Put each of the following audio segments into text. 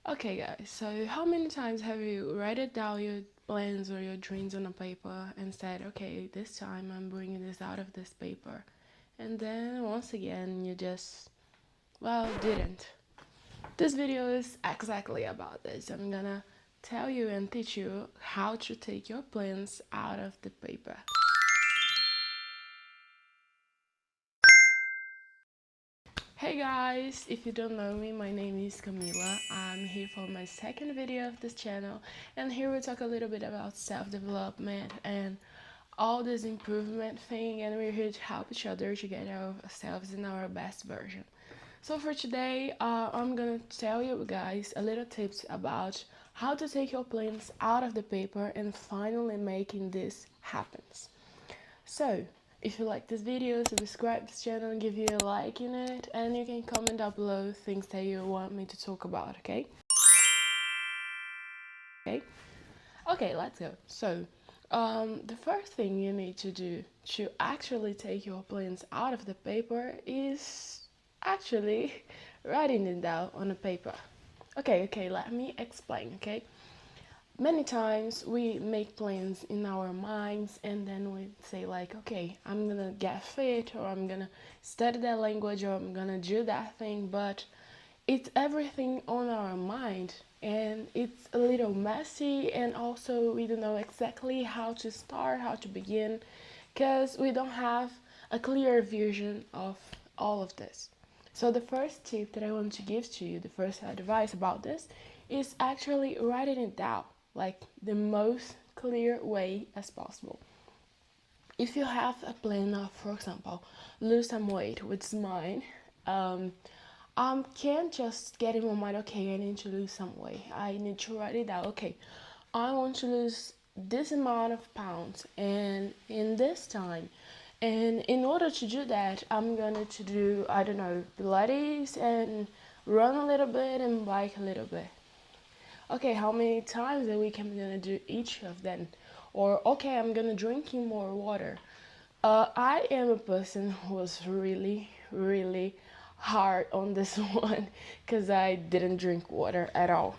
Okay, guys, so how many times have you written down your plans or your dreams on a paper and said, okay, this time I'm bringing this out of this paper? And then once again, you just, well, didn't. This video is exactly about this. I'm gonna tell you and teach you how to take your plans out of the paper. Hey guys, if you don't know me, my name is Camila. I'm here for my second video of this channel, and here we talk a little bit about self-development and all this improvement thing, and we're here to help each other to get ourselves in our best version. So for today, I'm gonna tell you guys a little tips about how to take your plans out of the paper and finally making this happen. So, if you like this video, subscribe to this channel and give you a like in it, and you can comment down below things that you want me to talk about, okay? Okay? Okay, let's go. So, the first thing you need to do to actually take your plans out of the paper is actually writing it down on a paper. Okay, let me explain, okay? Many times we make plans in our minds and then we say like, okay, I'm gonna get fit, or I'm gonna study that language, or I'm gonna do that thing, but it's everything on our mind and it's a little messy, and also we don't know exactly how to start, how to begin, because we don't have a clear vision of all of this. So the first tip that I want to give to you, the first advice about this, is actually writing it down, like the most clear way as possible. If you have a plan of, for example, lose some weight, which is mine, can't just get in my mind, okay, I need to lose some weight. I need to write it down. Okay, I want to lose this amount of pounds and in this time. And in order to do that, I'm gonna to do, I don't know, Pilates and run a little bit and bike a little bit. Okay, how many times a week am I gonna do each of them? Or okay, I'm gonna drinking more water. I am a person who was really hard on this one because I didn't drink water at all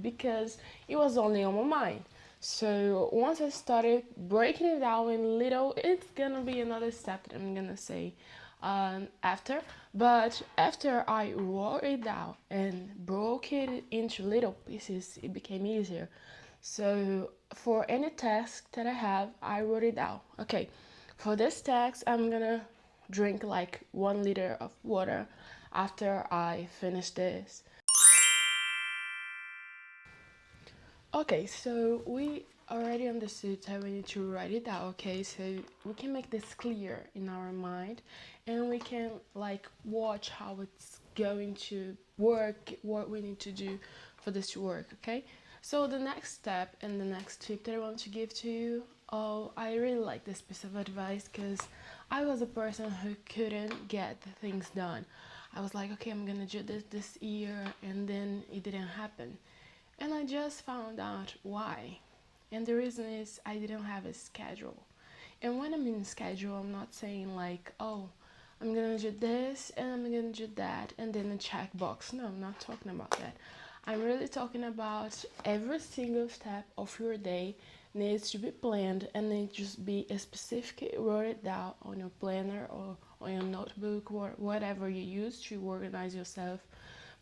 because it was only on my mind. So once I started breaking it down in little, it's gonna be another step that I'm gonna say after. But after I wrote it down and broke it into little pieces, it became easier. So for any task that I have, I wrote it down. Okay, for this task, I'm gonna drink like 1 liter of water after I finish this. Okay, so we already understood that we need to write it down, okay? So we can make this clear in our mind and we can like watch how it's going to work, what we need to do for this to work, okay? So the next step and the next tip that I want to give to you, oh, I really like this piece of advice because I was a person who couldn't get the things done. I was like, okay, I'm gonna do this year, and then it didn't happen. And I just found out why. And the reason is I didn't have a schedule. And when I mean schedule, I'm not saying like, oh, I'm gonna do this and I'm gonna do that and then a checkbox. No, I'm not talking about that. I'm really talking about every single step of your day needs to be planned and it just be a specific wrote it down on your planner or on your notebook or whatever you use to organize yourself.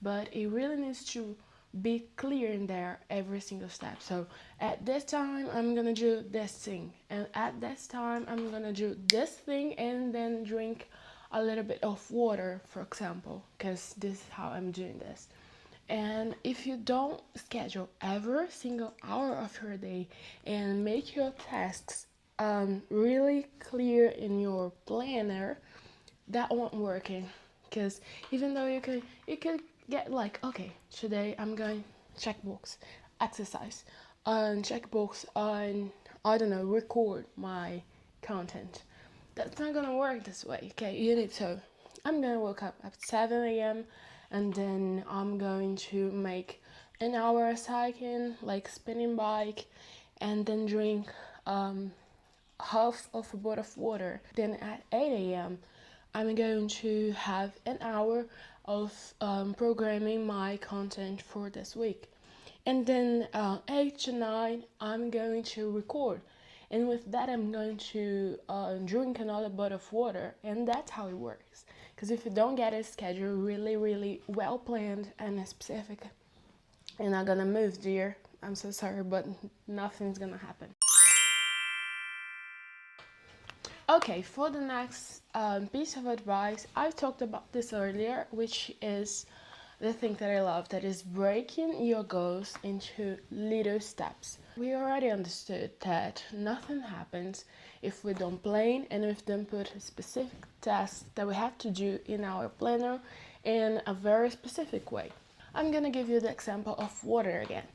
But it really needs to be clear in there every single step. So at this time I'm gonna do this thing, and at this time I'm gonna do this thing, and then drink a little bit of water, for example, because this is how I'm doing this. And if you don't schedule every single hour of your day and make your tasks really clear in your planner, that won't working. Because even though you could get like, okay, today I'm going checkbox exercise and checkbox on, I don't know, record my content. That's not gonna work this way. Okay, you need to, I'm gonna wake up at 7 a.m. and then I'm going to make an hour cycling, like spinning bike, and then drink half of a bottle of water. Then at 8 a.m. I'm going to have an hour of programming my content for this week. And then 8 to 9, I'm going to record. And with that, I'm going to drink another bottle of water. And that's how it works. Because if you don't get a schedule really, really well planned and specific, you're not gonna move, dear. I'm so sorry, but nothing's gonna happen. Okay, for the next piece of advice, I've talked about this earlier, which is the thing that I love, that is breaking your goals into little steps. We already understood that nothing happens if we don't plan and if we don't put a specific task that we have to do in our planner in a very specific way. I'm gonna give you the example of water again.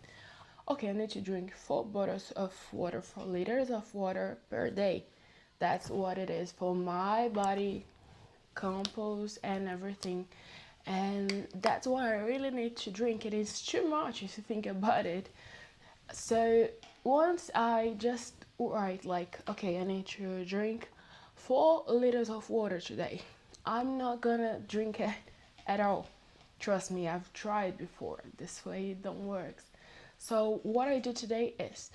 Okay, I need to drink 4 bottles of water, 4 liters of water per day. That's what it is for my body, compost and everything. And that's why I really need to drink it. It's too much if you think about it. So once I just write like, okay, I need to drink 4 liters of water today, I'm not gonna drink it at all. Trust me, I've tried before. This way it don't work. So what I do today is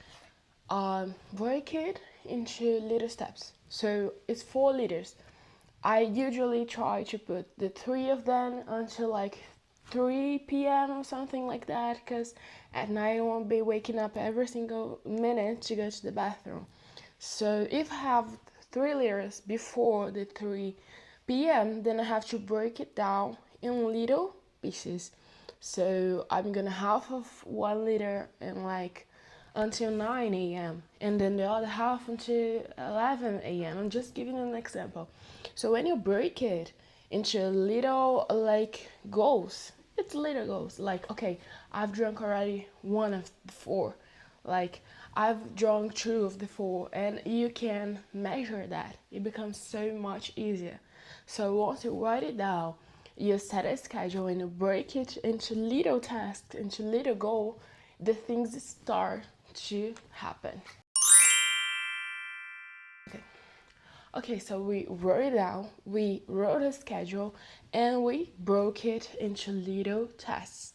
break it into little steps. So it's 4 liters. I usually try to put the 3 of them until like 3 p.m. or something like that, because at night I won't be waking up every single minute to go to the bathroom. So if I have 3 liters before the 3 p.m., then I have to break it down in little pieces. So I'm gonna half of 1 liter in like until 9 a.m. and then the other half until 11 a.m. I'm just giving an example. So when you break it into little like goals, it's little goals. Like, okay, I've drunk already 1 of the 4. Like, I've drunk 2 of the 4, and you can measure that. It becomes so much easier. So once you write it down, you set a schedule and you break it into little tasks, into little goal, the things start to happen. Okay, so we wrote it down, we wrote a schedule, and we broke it into little tasks.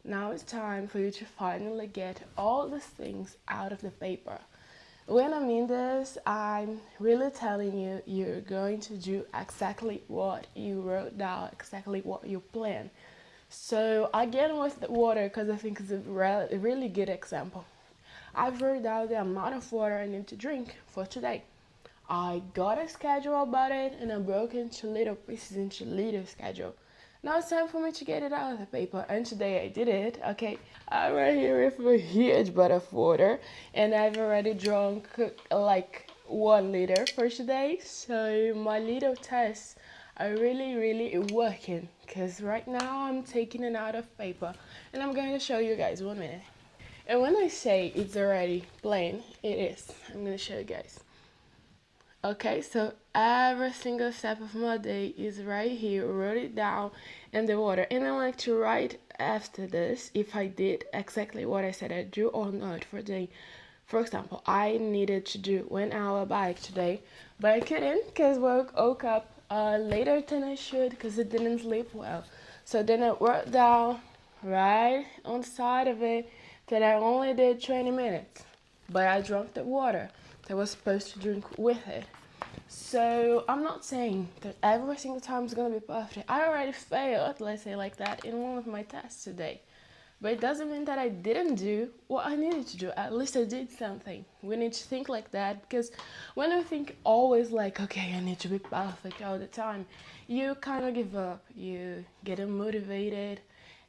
Now it's time for you to finally get all these things out of the paper. When I mean this, I'm really telling you, you're going to do exactly what you wrote down, exactly what you planned. So again with the water, because I think it's a really good example. I've wrote down the amount of water I need to drink for today. I got a schedule about it and I broke it into little pieces, into little schedule. Now it's time for me to get it out of the paper, and today I did it. Okay, I'm right here with a huge bottle of water, and I've already drunk like 1 liter for today. So my little tests are really working, because right now I'm taking it out of paper, and I'm going to show you guys 1 minute. And when I say it's already plain, it is. I'm going to show you guys. Okay, so every single step of my day is right here, wrote it down in the water. And I like to write after this if I did exactly what I said I'd do or not for the day. For example, I needed to do 1 hour bike today, but I couldn't because I woke up later than I should because I didn't sleep well. So then I wrote down right on the side of it that I only did 20 minutes, but I drank the water that I was supposed to drink with it. So I'm not saying that every single time is gonna be perfect. I already failed, let's say like that, in one of my tests today. But it doesn't mean that I didn't do what I needed to do. At least I did something. We need to think like that, because when I think always like, okay, I need to be perfect all the time, you kind of give up. You get unmotivated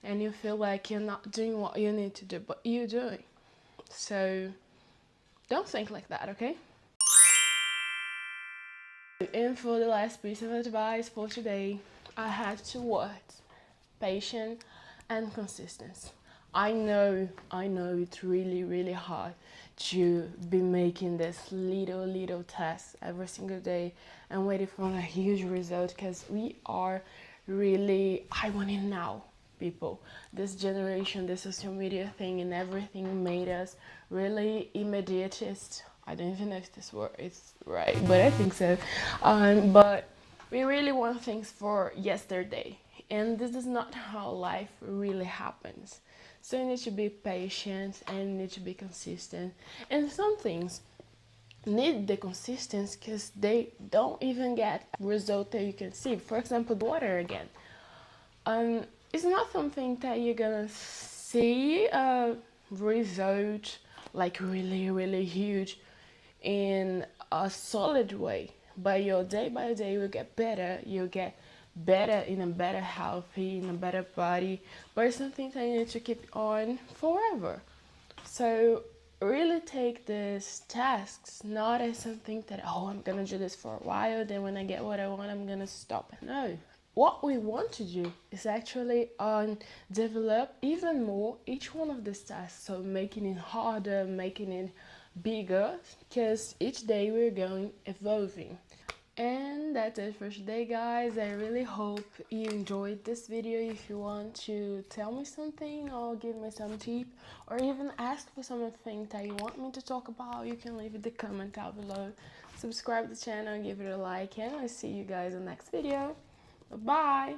and you feel like you're not doing what you need to do, but you're doing. So don't think like that, okay? And for the last piece of advice for today, I had 2 words: patient and consistency. I know it's really hard to be making this little test every single day and waiting for a huge result, because we are really, I want it now, people. This generation, the social media thing and everything made us really immediatist. I don't even know if this word is right, but I think so. But we really want things for yesterday. and this is not how life really happens. So you need to be patient and you need to be consistent. And some things need the consistency because they don't even get result that you can see. For example, the water again. It's not something that you're gonna see a result like really, really huge in a solid way. But your day by day will get better. You'll get better in a better healthy, in a better body. But it's something that you need to keep on forever. So really take these tasks not as something that, oh, I'm gonna do this for a while, then when I get what I want, I'm gonna stop. No. What we want to do is actually develop even more each one of these tasks. So making it harder, making it bigger, because each day we're going evolving. And that's it for today, guys. I really hope you enjoyed this video. If you want to tell me something or give me some tip or even ask for something that you want me to talk about, you can leave it the comment down below. Subscribe to the channel, give it a like, and I'll see you guys in the next video. Bye.